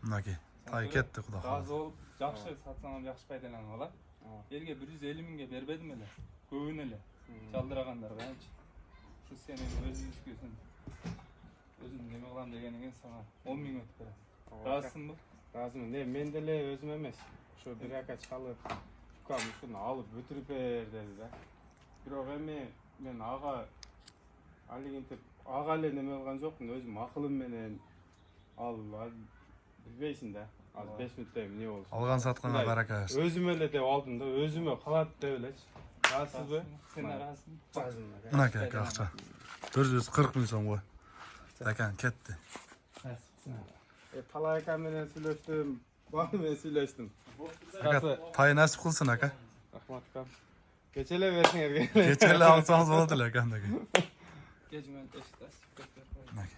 Mınaki. Tay ketdi Xudo Razı xolasa. olup жақсы сатсаңам жақсы пайдаланып алат. Элге 150 миңге бербедим эле. Көбүн эле. Жалдырагандарга анчы. Şu senin özüzgüsün. Özün neme kılam degeningin sana 10 ming ötüp berem. Razısın bu? Razımın. Ne, men dele özüm emes. Şu bir aka çalıp, ukam şunu alıp ötürüp ber dedi da. Bирок эми мен ага алигинтип ага эле неме кылган жокмун, өзүм акылым менен ал билбейсиң да. Az 5 minutта эмне болуш. Algan satkana baraka bersin. Özüm эле деп алдым да, өзүмө калат деп элечи. Разысызбы? Sen razısın. Разымын. Mınaki akça. 440 ming so'm qo'y. Zakan ketdi. Talay aka menен сүйлөштүm, баары менен сүйлөштүм. Aka tay nasip qilsin aka. Rahmat akam. Keçele bersiңерге. Kecheli alsangiz bo'ladi akandagi. Gecmen eşit asip kötler. Mınaki.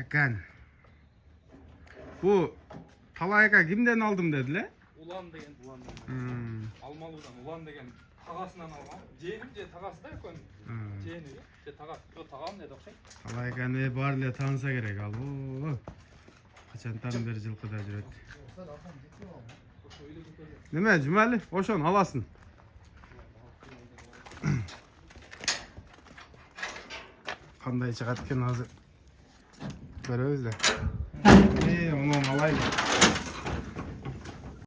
Ekan. Bu Talay aka kimden aldım dediler? Ulan degen. Almalıdan ulan degen tagasından algan. Jeğenim je tagası da ekön. Jeğeni je tagas. Yo tagam ne dokşay? Talay aka ne bar ile tanısa gerek al. Oo. Kaçantan beri жылкыda жүрөт. Neme Cumali? Oşon alasın. Qanday chiqat ekan hozir. Ko'ramiz da. Onu alayım.